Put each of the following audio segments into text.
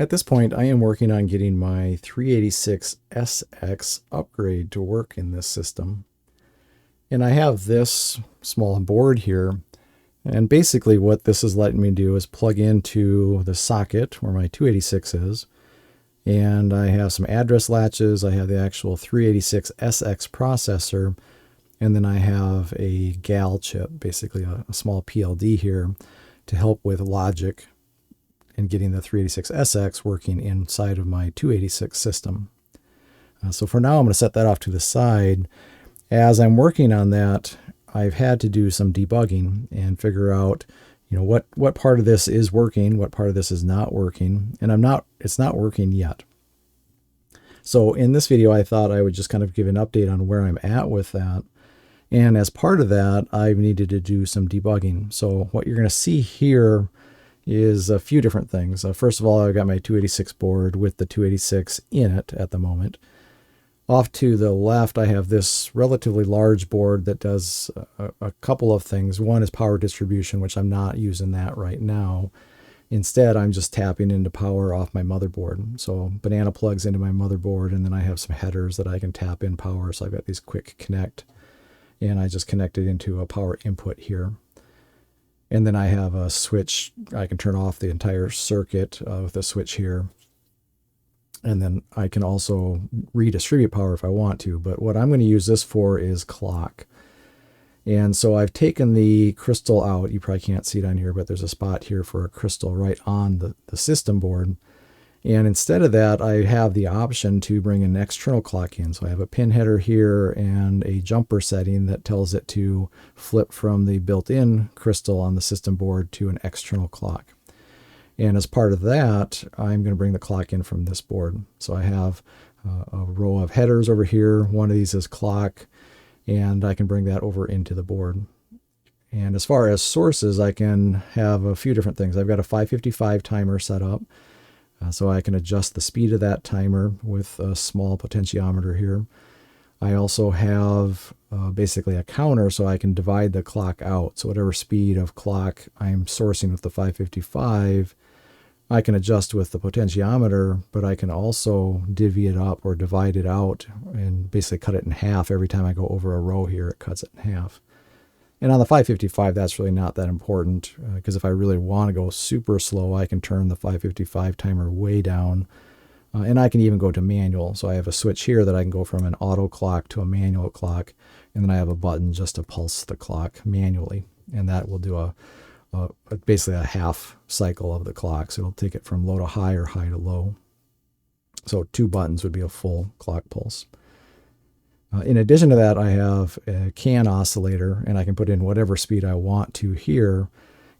At this point, I am working on getting my 386SX upgrade to work in this system. And I have this small board here. And basically what this is letting me do is plug into the socket where my 286 is. And I have some address latches. I have the actual 386SX processor. And then I have a GAL chip, basically a small PLD here, to help with logic and getting the 386SX working inside of my 286 system. So for now, I'm going to set that off to the side. As I'm working on that, I've had to do some debugging and figure out, what part of this is working, what part of this is not working, and it's not working yet. So in this video, I thought I would just kind of give an update on where I'm at with that. And as part of that, I've needed to do some debugging. So what you're going to see here is a few different things. First of all, I've got my 286 board with the 286 in it at the moment. Off to the left, I have this relatively large board that does a couple of things. One is power distribution, which I'm not using that right now. Instead, I'm just tapping into power off my motherboard. So banana plugs into my motherboard, and then I have some headers that I can tap in power. So I've got these quick connect, and I just connect it into a power input here. And then I have a switch. I can turn off the entire circuit with a switch here. And then I can also redistribute power if I want to. But what I'm going to use this for is clock. And so I've taken the crystal out. You probably can't see it on here, but there's a spot here for a crystal right on the system board. And instead of that, I have the option to bring an external clock in. So I have a pin header here and a jumper setting that tells it to flip from the built-in crystal on the system board to an external clock. And as part of that, I'm going to bring the clock in from this board. So I have a row of headers over here. One of these is clock, and I can bring that over into the board. And as far as sources, I can have a few different things. I've got a 555 timer set up. So I can adjust the speed of that timer with a small potentiometer here. I also have basically a counter, so I can divide the clock out. So whatever speed of clock I'm sourcing with the 555, I can adjust with the potentiometer, but I can also divvy it up or divide it out and basically cut it in half. Every time I go over a row here, it cuts it in half. And on the 555, that's really not that important because if I really want to go super slow, I can turn the 555 timer way down. And I can even go to manual. So I have a switch here that I can go from an auto clock to a manual clock. And then I have a button just to pulse the clock manually. And that will do basically a half cycle of the clock. So it'll take it from low to high or high to low. So 2 buttons would be a full clock pulse. In addition to that, I have a CAN oscillator, and I can put in whatever speed I want to here.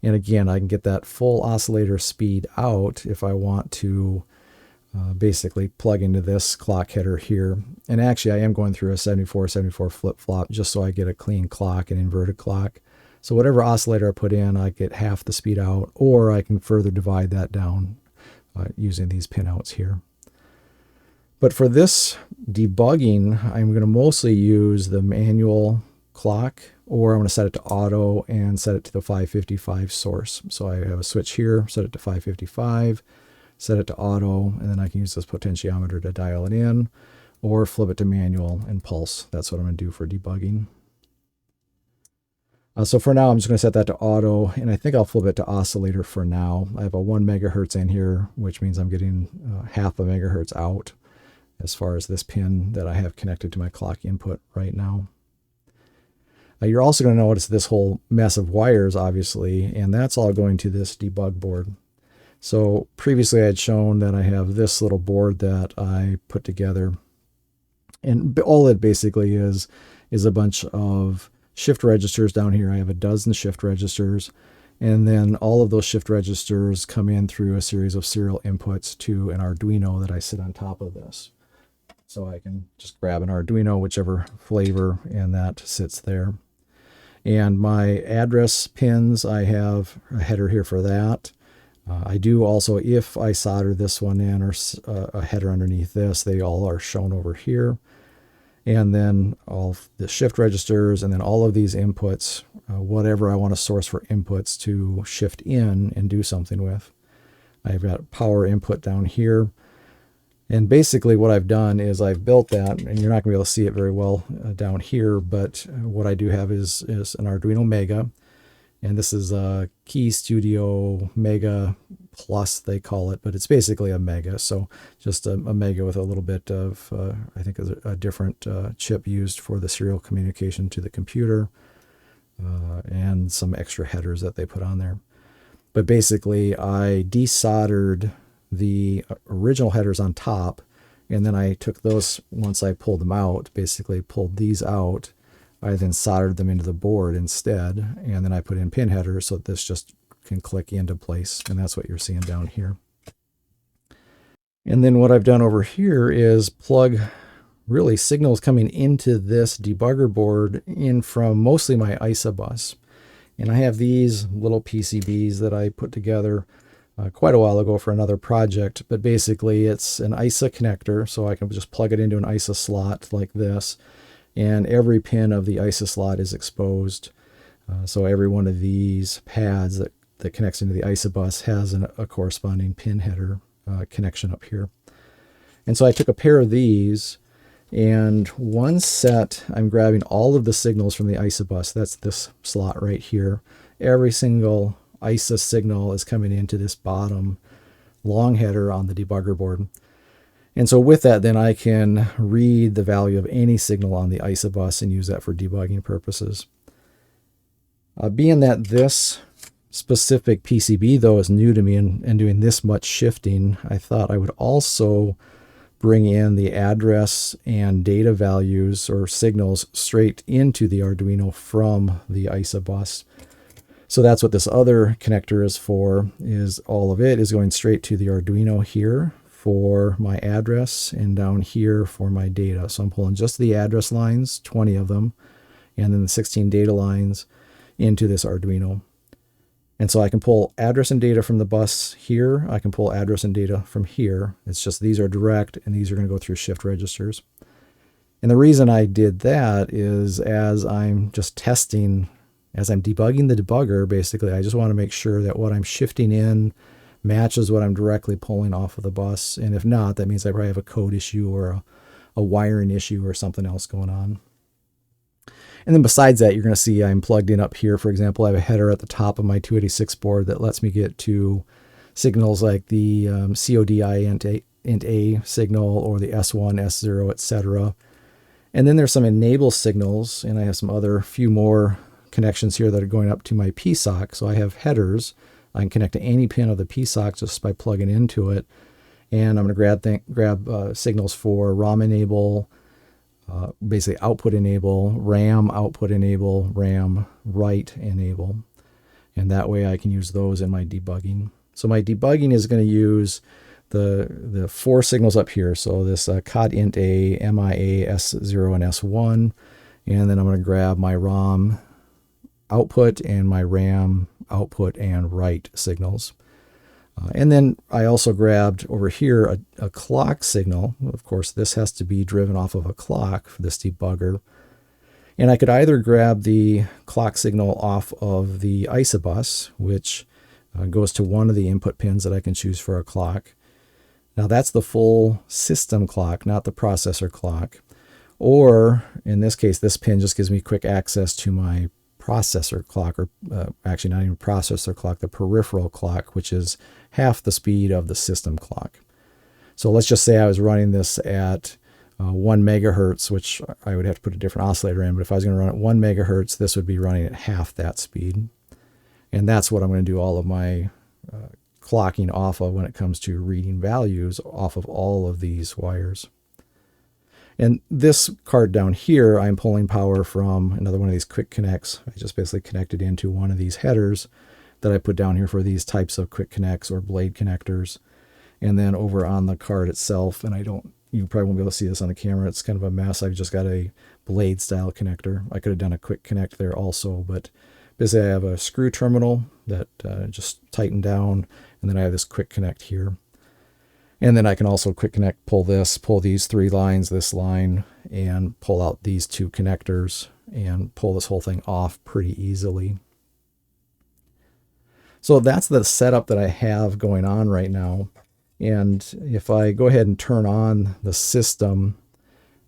And again, I can get that full oscillator speed out if I want to basically plug into this clock header here. And actually, I am going through a 74-74 flip-flop just so I get a clean clock, an inverted clock. So whatever oscillator I put in, I get half the speed out, or I can further divide that down using these pinouts here. But for this debugging, I'm going to mostly use the manual clock, or I'm going to set it to auto and set it to the 555 source. So I have a switch here, set it to 555, set it to auto, and then I can use this potentiometer to dial it in, or flip it to manual and pulse. That's what I'm going to do for debugging. So for now, I'm just going to set that to auto, and I think I'll flip it to oscillator for now. I have a 1 megahertz in here, which means I'm getting half a megahertz out as far as this pin that I have connected to my clock input right now. You're also going to notice this whole mess of wires, obviously, and that's all going to this debug board. So previously I had shown that I have this little board that I put together, and all it basically is a bunch of shift registers down here. I have a dozen shift registers, and then all of those shift registers come in through a series of serial inputs to an Arduino that I sit on top of this. So I can just grab an Arduino, whichever flavor, and that sits there. And my address pins, I have a header here for that. I do also, if I solder this one in or a header underneath this, they all are shown over here. And then all the shift registers, and then all of these inputs, whatever I want to source for inputs to shift in and do something with. I've got power input down here. And basically what I've done is I've built that, and you're not going to be able to see it very well down here, but what I do have is an Arduino Mega. And this is a Key Studio Mega Plus, they call it, but it's basically a Mega. So just a Mega with a little bit of, I think, a different chip used for the serial communication to the computer, and some extra headers that they put on there. But basically, I desoldered the original headers on top, and then I took those, once I pulled them out, basically pulled these out, I then soldered them into the board instead, and then I put in pin headers so that this just can click into place, and that's what you're seeing down here. And then what I've done over here is plug really signals coming into this debugger board in from mostly my ISA bus. And I have these little PCBs that I put together quite a while ago for another project, but basically it's an ISA connector, so I can just plug it into an ISA slot like this, and every pin of the ISA slot is exposed. So every one of these pads that connects into the ISA bus has a corresponding pin header connection up here. And so I took a pair of these, and one set, I'm grabbing all of the signals from the ISA bus. That's this slot right here. Every single ISA signal is coming into this bottom long header on the debugger board. And so with that, then I can read the value of any signal on the ISA bus and use that for debugging purposes. Being that this specific PCB, though, is new to me and doing this much shifting, I thought I would also bring in the address and data values or signals straight into the Arduino from the ISA bus. So that's what this other connector is for, is all of it is going straight to the Arduino here for my address, and down here for my data. So I'm pulling just the address lines, 20 of them, and then the 16 data lines into this Arduino. And so I can pull address and data from the bus here. I can pull address and data from here. It's just these are direct, and these are going to go through shift registers. And the reason I did that is as I'm just testing, as I'm debugging the debugger, basically, I just want to make sure that what I'm shifting in matches what I'm directly pulling off of the bus. And if not, that means I probably have a code issue or a wiring issue or something else going on. And then besides that, you're going to see I'm plugged in up here. For example, I have a header at the top of my 286 board that lets me get to signals like the CODI int A signal or the S1, S0, etc. And then there's some enable signals, and I have some other few more connections here that are going up to my PSOC. So I have headers. I can connect to any pin of the PSOC just by plugging into it. And I'm going to grab signals for ROM enable, basically output enable, RAM output enable, RAM write enable. And that way I can use those in my debugging. So my debugging is going to use the four signals up here. So this COD int A, MIA, S0, and S1. And then I'm going to grab my ROM output and my RAM output and write signals. And then I also grabbed over here a clock signal. Of course, this has to be driven off of a clock for this debugger. And I could either grab the clock signal off of the ISA bus, which goes to one of the input pins that I can choose for a clock. Now that's the full system clock, not the processor clock. Or in this case, this pin just gives me quick access to my processor clock, or actually not even processor clock, the peripheral clock, which is half the speed of the system clock. So let's just say I was running this at 1 megahertz, which I would have to put a different oscillator in, but if I was going to run at 1 megahertz, this would be running at half that speed. And that's what I'm going to do all of my clocking off of when it comes to reading values off of all of these wires. And this card down here, I'm pulling power from another one of these quick connects. I just basically connected into one of these headers that I put down here for these types of quick connects or blade connectors. And then over on the card itself, and you probably won't be able to see this on the camera, it's kind of a mess. I've just got a blade style connector. I could have done a quick connect there also, but basically I have a screw terminal that just tightened down, and then I have this quick connect here. And then I can also quick connect, pull these three lines, this line, and pull out these two connectors and pull this whole thing off pretty easily. So that's the setup that I have going on right now. And if I go ahead and turn on the system,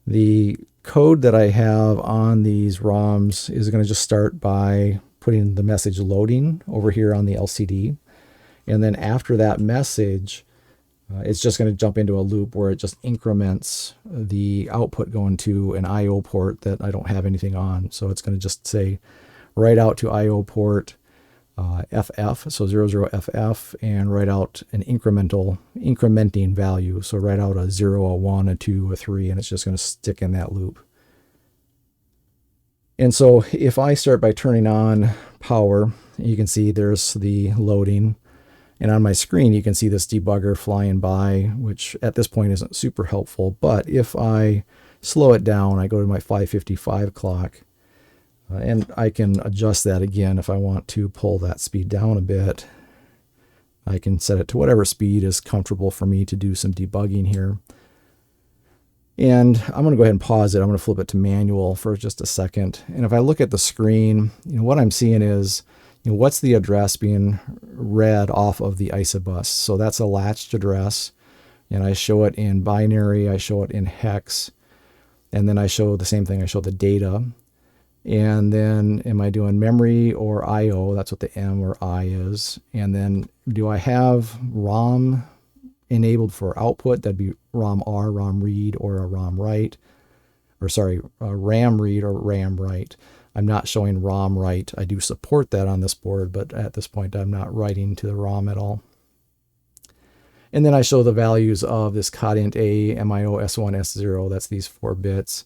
the code that I have on these ROMs is going to just start by putting the message loading over here on the LCD. And then after that message, it's just going to jump into a loop where it just increments the output going to an IO port that I don't have anything on. So it's going to just say write out to IO port FF, so 00FF, and write out an incrementing value. So write out a 0, a 1, a 2, a 3, and it's just going to stick in that loop. And so if I start by turning on power, you can see there's the loading. And on my screen, you can see this debugger flying by, which at this point isn't super helpful. But if I slow it down, I go to my 555 clock, and I can adjust that again if I want to pull that speed down a bit. I can set it to whatever speed is comfortable for me to do some debugging here. And I'm going to go ahead and pause it. I'm going to flip it to manual for just a second. And if I look at the screen, what I'm seeing is, what's the address being read off of the ISA-bus? So that's a latched address, and I show it in binary, I show it in hex, and then I show the same thing, I show the data. And then am I doing memory or IO? That's what the M or I is. And then do I have ROM enabled for output? That'd be ROM R, ROM read, or a ROM write. Or sorry, a RAM read or RAM write. I'm not showing ROM write. I do support that on this board, but at this point I'm not writing to the ROM at all. And then I show the values of this codint A, MIO, S1, S0. That's these 4 bits.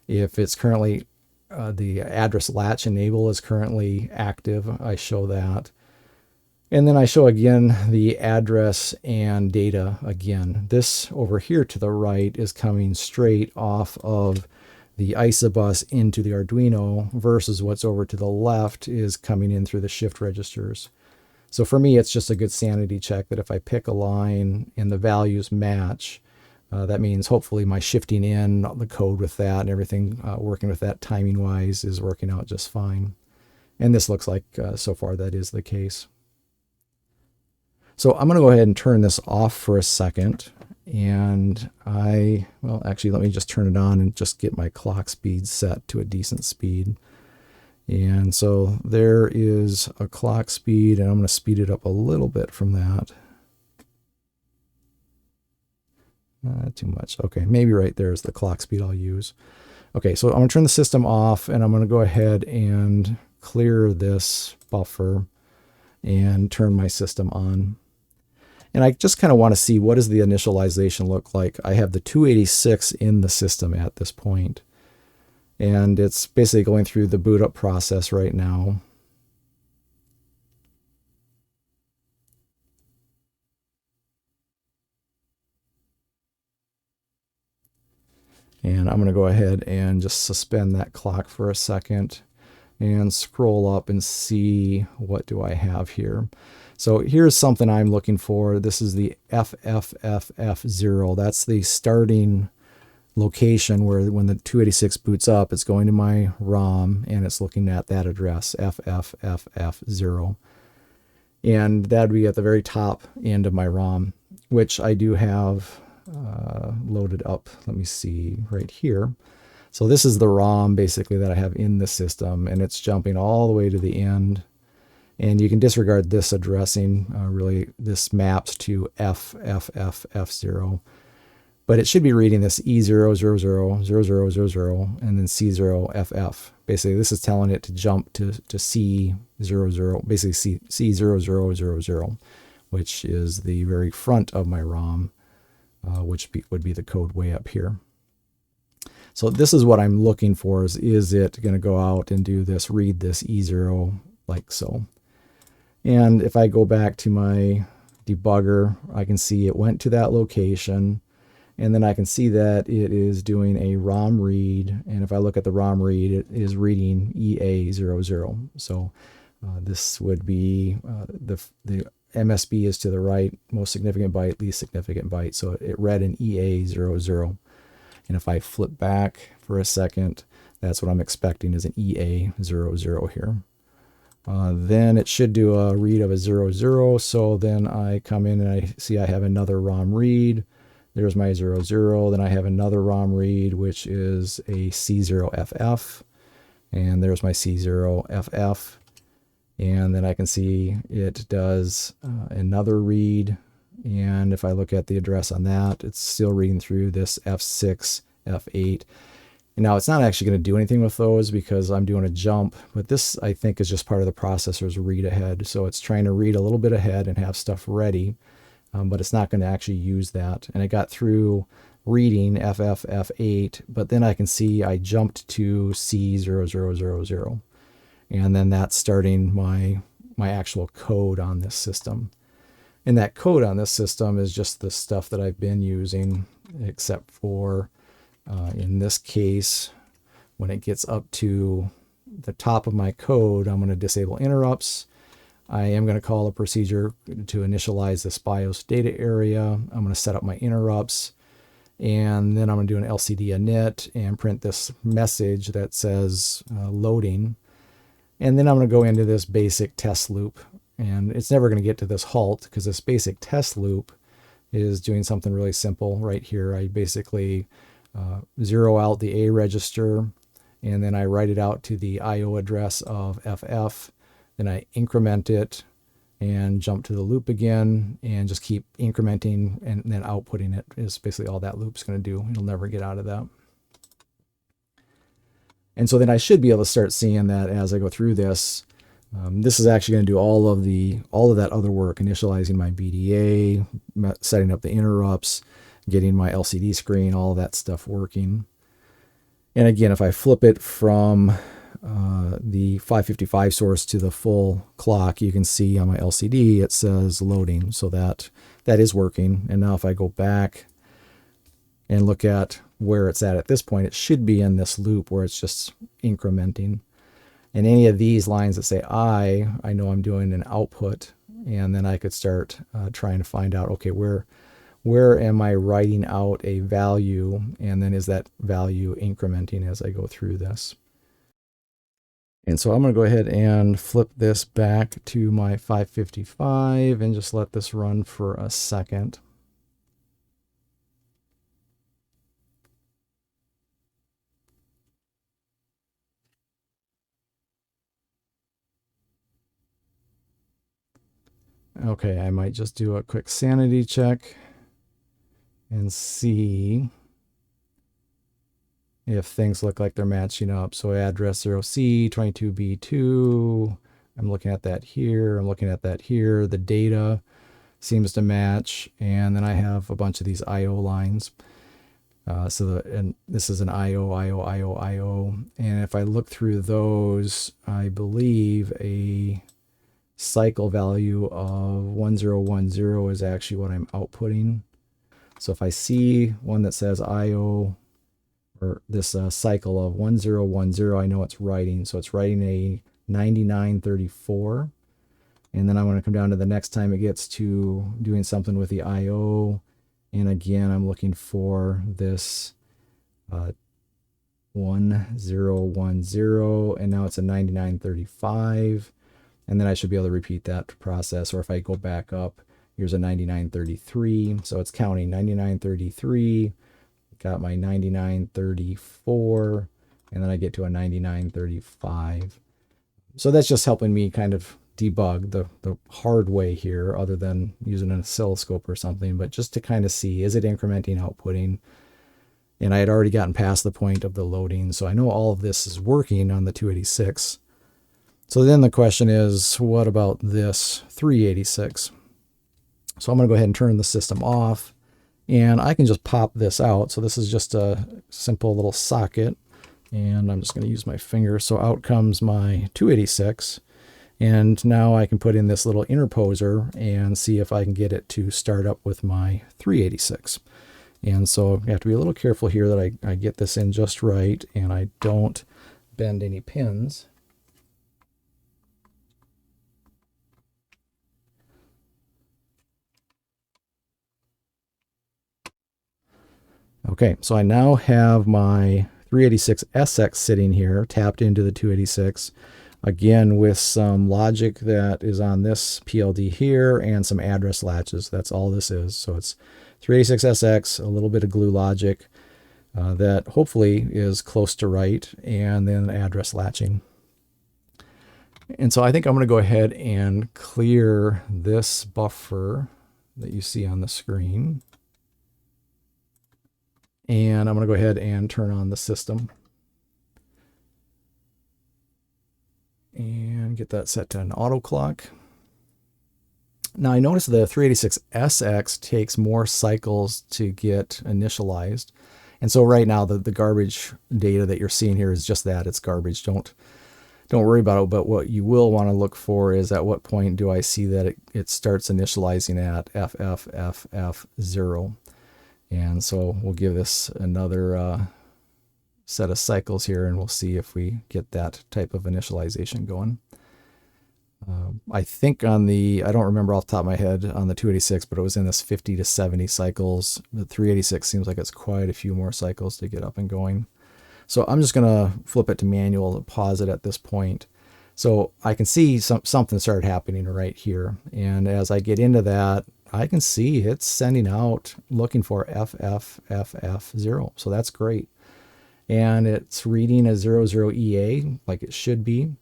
If it's currently the address latch enable is currently active, I show that. And then I show again the address and data again. This over here to the right is coming straight off of the ISA-bus into the Arduino versus what's over to the left is coming in through the shift registers. So for me, it's just a good sanity check that if I pick a line and the values match, that means hopefully my shifting in the code with that and everything working with that timing-wise is working out just fine. And this looks like so far that is the case. So I'm going to go ahead and turn this off for a second. And well, actually, let me just turn it on and just get my clock speed set to a decent speed. And so there is a clock speed, and I'm going to speed it up a little bit from that. Not too much. Okay, maybe right there is the clock speed I'll use. Okay, so I'm going to turn the system off, and I'm going to go ahead and clear this buffer and turn my system on. And I just kind of want to see what does the initialization look like. I have the 286 in the system at this point, and it's basically going through the boot up process right now. And I'm going to go ahead and just suspend that clock for a second and scroll up and see what do I have here. So here's something I'm looking for. This is the FFFF0. That's the starting location where when the 286 boots up, it's going to my ROM and it's looking at that address, FFFF0. And that'd be at the very top end of my ROM, which I do have loaded up. Let me see right here. So this is the ROM basically that I have in the system, and it's jumping all the way to the end. And you can disregard this addressing. Really, this maps to FFFF0. But it should be reading this E0000000 and then C0FF. Basically, this is telling it to jump to C00, basically C0000, which is the very front of my ROM, which would be the code way up here. So this is what I'm looking for, is it going to go out and do this, read this E0 like so. And if I go back to my debugger, I can see it went to that location. And then I can see that it is doing a ROM read. And if I look at the ROM read, it is reading EA00. So this would be the MSB is to the right, most significant byte, least significant byte. So it read an EA00. And if I flip back for a second, that's what I'm expecting is an EA00 here. Then it should do a read of a 00. So then I come in and I see I have another ROM read. There's my 00. Then I have another ROM read, which is a C0FF. And there's my C0FF. And then I can see it does another read. And if I look at the address on that, it's still reading through this F6, F8. And now it's not actually going to do anything with those because I'm doing a jump, but this I think is just part of the processor's read ahead. So it's trying to read a little bit ahead and have stuff ready, but it's not going to actually use that. And I got through reading FFF8, but then I can see I jumped to C0000. And then that's starting my actual code on this system. And that code on this system is just the stuff that I've been using, except for in this case, when it gets up to the top of my code, I'm going to disable interrupts. I am going to call a procedure to initialize this BIOS data area. I'm going to set up my interrupts. And then I'm going to do an LCD init and print this message that says loading. And then I'm going to go into this basic test loop. And it's never going to get to this halt because this basic test loop is doing something really simple right here. I basically zero out the A register, and then I write it out to the IO address of FF. Then I increment it and jump to the loop again and just keep incrementing and then outputting it is basically all that loop's going to do. It'll never get out of that. And so then I should be able to start seeing that as I go through this. This is actually going to do all of that other work, initializing my BDA, setting up the interrupts, getting my LCD screen, all that stuff working. And again, if I flip it from the 555 source to the full clock, you can see on my LCD it says loading, so that is working. And now if I go back and look at where it's at this point, it should be in this loop where it's just incrementing. And any of these lines that say I know I'm doing an output, and then I could start trying to find out, okay, where am I writing out a value, and then is that value incrementing as I go through this? And so I'm going to go ahead and flip this back to my 555 and just let this run for a second. Okay, I might just do a quick sanity check and see if things look like they're matching up. So address 0C, 22B2, I'm looking at that here, I'm looking at that here. The data seems to match, and then I have a bunch of these IO lines. And this is an IO, IO, IO, IO. And if I look through those, I believe a cycle value of 1010 is actually what I'm outputting. So if I see one that says IO, or this cycle of 1010, I know it's writing. So it's writing a 9934. And then I'm going to come down to the next time it gets to doing something with the IO. And again, I'm looking for this 1010, and now it's a 9935. And then I should be able to repeat that process. Or if I go back up, here's a 9933. So it's counting 9933, got my 9934, and then I get to a 9935. So that's just helping me kind of debug the hard way here, other than using an oscilloscope or something, but just to kind of see, is it incrementing, outputting? And I had already gotten past the point of the loading, so I know all of this is working on the 286. So then the question is, what about this 386? So I'm going to go ahead and turn the system off, and I can just pop this out. So this is just a simple little socket, and I'm just going to use my finger. So out comes my 286. And now I can put in this little interposer and see if I can get it to start up with my 386. And so I have to be a little careful here that I get this in just right and I don't bend any pins. Okay, so I now have my 386SX sitting here tapped into the 286. again with some logic that is on this PLD here and some address latches. That's all this is. So it's 386SX, a little bit of glue logic that hopefully is close to right, and then address latching. And so I think I'm going to go ahead and clear this buffer that you see on the screen. And I'm going to go ahead and turn on the system. And get that set to an auto clock. Now I notice the 386SX takes more cycles to get initialized. And so right now the garbage data that you're seeing here is just that, it's garbage. Don't worry about it, but what you will want to look for is at what point do I see that it starts initializing at FFFF0. And so we'll give this another set of cycles here, and we'll see if we get that type of initialization going. I think I don't remember off the top of my head on the 286, but it was in this 50 to 70 cycles. The 386 seems like it's quite a few more cycles to get up and going. So I'm just going to flip it to manual, pause it at this point. So I can see something started happening right here. And as I get into that, I can see it's sending out, looking for FFFF0. So that's great. And it's reading a 00EA like it should be.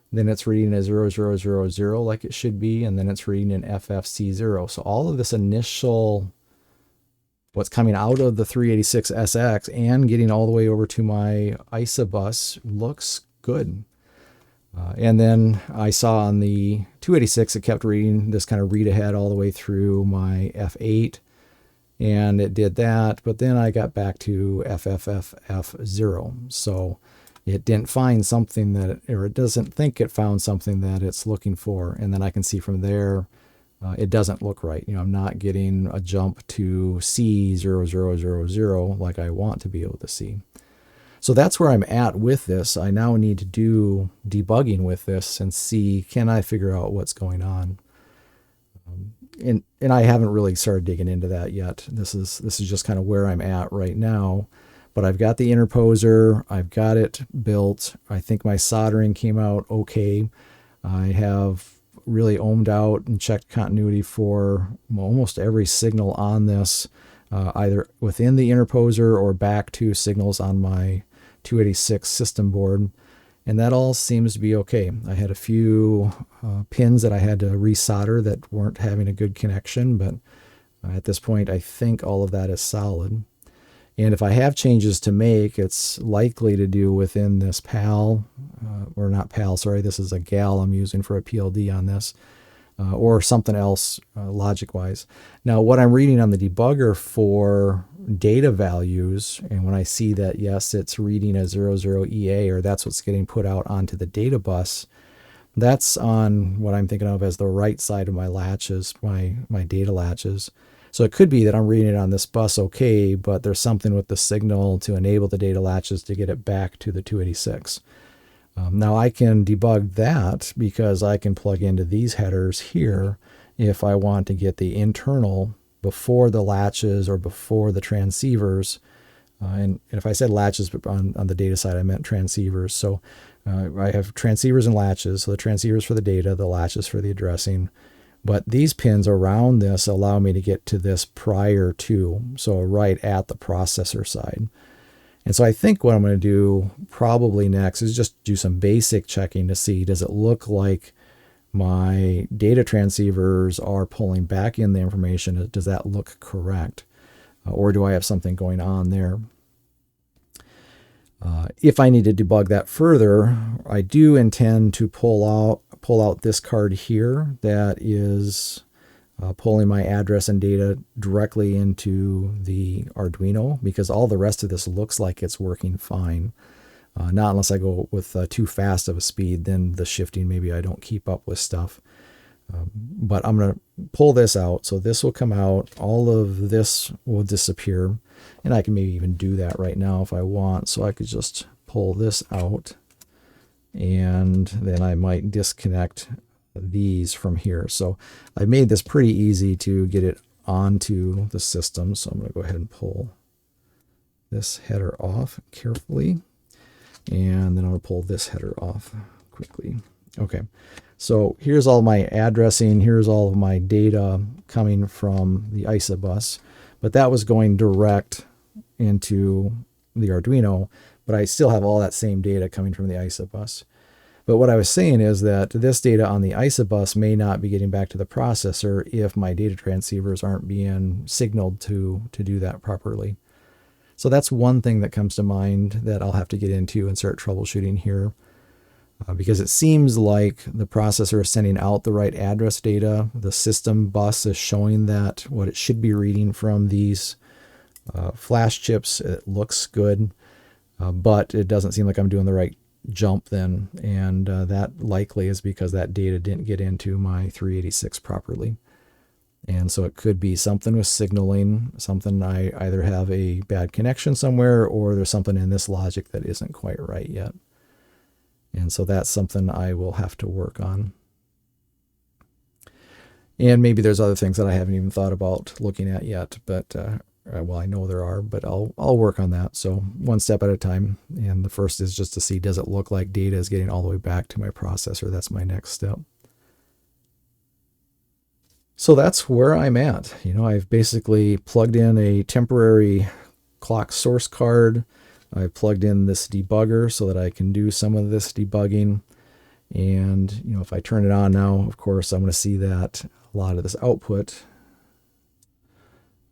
Then it's reading a 0000 like it should be. And then it's reading an FFC0. So all of this initial, what's coming out of the 386SX and getting all the way over to my ISA bus looks good. And then I saw on the 286, it kept reading this kind of read ahead all the way through my F8. And it did that, but then I got back to FFFF0. So it didn't find something that, or it doesn't think it found something that it's looking for. And then I can see from there, it doesn't look right. You know, I'm not getting a jump to C0000 like I want to be able to see. So that's where I'm at with this. I now need to do debugging with this and see, can I figure out what's going on? And I haven't really started digging into that yet. This is just kind of where I'm at right now. But I've got the interposer, I've got it built. I think my soldering came out okay. I have really ohmed out and checked continuity for almost every signal on this, either within the interposer or back to signals on my 286 system board. And that all seems to be okay. I had a few pins that I had to resolder that weren't having a good connection, but at this point, I think all of that is solid. And if I have changes to make, it's likely to do within this PAL, or not PAL, sorry, this is a GAL I'm using for a PLD on this, or something else logic-wise. Now, what I'm reading on the debugger for data values, and when I see that, yes, it's reading a 00EA, or that's what's getting put out onto the data bus, that's on what I'm thinking of as the right side of my latches, my data latches. So it could be that I'm reading it on this bus okay, but there's something with the signal to enable the data latches to get it back to the 286. Now I can debug that because I can plug into these headers here if I want to get the internal before the latches or before the transceivers. And if I said latches on the data side, I meant transceivers. So I have transceivers and latches. So the transceivers for the data, the latches for the addressing. But these pins around this allow me to get to this prior to, so right at the processor side. And so I think what I'm going to do probably next is just do some basic checking to see, does it look like my data transceivers are pulling back in the information? Does that look correct? Or do I have something going on there? If I need to debug that further, I do intend to pull out this card here that is pulling my address and data directly into the Arduino, because all the rest of this looks like it's working fine. Not unless I go with too fast of a speed, then the shifting, maybe I don't keep up with stuff. But I'm going to pull this out. So this will come out. All of this will disappear. And I can maybe even do that right now if I want. So I could just pull this out. And then I might disconnect these from here. So I made this pretty easy to get it onto the system. So I'm going to go ahead and pull this header off carefully. And then I'll pull this header off quickly. Okay, so here's all my addressing, here's all of my data coming from the ISA bus, but that was going direct into the Arduino, but I still have all that same data coming from the ISA bus. But what I was saying is that this data on the ISA bus may not be getting back to the processor if my data transceivers aren't being signaled to do that properly. So that's one thing that comes to mind that I'll have to get into and start troubleshooting here. Because it seems like the processor is sending out the right address data. The system bus is showing that what it should be reading from these flash chips. It looks good, but it doesn't seem like I'm doing the right jump then, and that likely is because that data didn't get into my 386 properly. And so it could be something with signaling, something I either have a bad connection somewhere or there's something in this logic that isn't quite right yet. And so that's something I will have to work on. And maybe there's other things that I haven't even thought about looking at yet, but well, I know there are, but I'll work on that. So one step at a time. And the first is just to see, does it look like data is getting all the way back to my processor? That's my next step. So that's where I'm at. You know, I've basically plugged in a temporary clock source card. I plugged in this debugger so that I can do some of this debugging. And, you know, if I turn it on now, of course, I'm going to see that a lot of this output,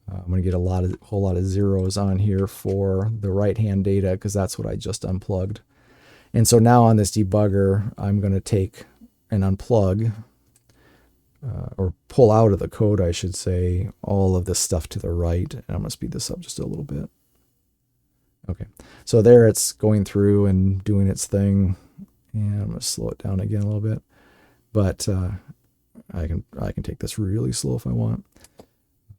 I'm going to get a whole lot of zeros on here for the right-hand data because that's what I just unplugged. And so now on this debugger, I'm going to take and unplug, or pull out of the code, I should say, all of this stuff to the right. And I'm going to speed this up just a little bit. Okay, so there it's going through and doing its thing. And I'm going to slow it down again a little bit. But I can take this really slow if I want.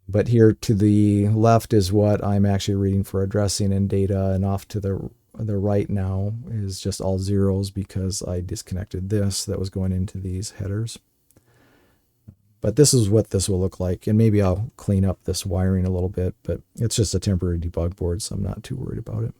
But here to the left is what I'm actually reading for addressing and data, and off to the right now is just all zeros because I disconnected this that was going into these headers. But this is what this will look like, and maybe I'll clean up this wiring a little bit, but it's just a temporary debug board, so I'm not too worried about it.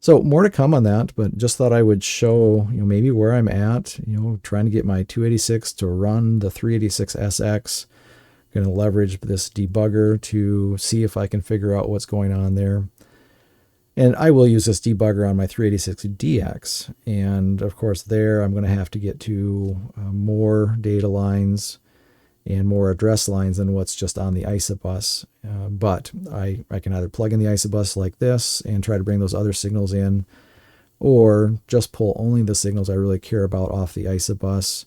So more to come on that, but just thought I would show, you know, maybe where I'm at, you know, trying to get my 286 to run the 386SX. Going to leverage this debugger to see if I can figure out what's going on there. And I will use this debugger on my 386DX. And of course there I'm going to have to get to more data lines and more address lines than what's just on the ISA bus. But I can either plug in the ISA bus like this and try to bring those other signals in, or just pull only the signals I really care about off the ISA bus,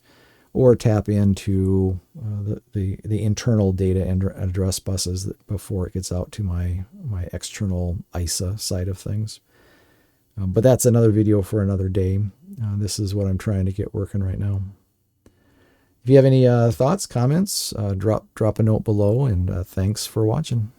or tap into the internal data and address buses before it gets out to my external ISA side of things. But that's another video for another day. This is what I'm trying to get working right now. If you have any thoughts, comments, drop a note below, and thanks for watching.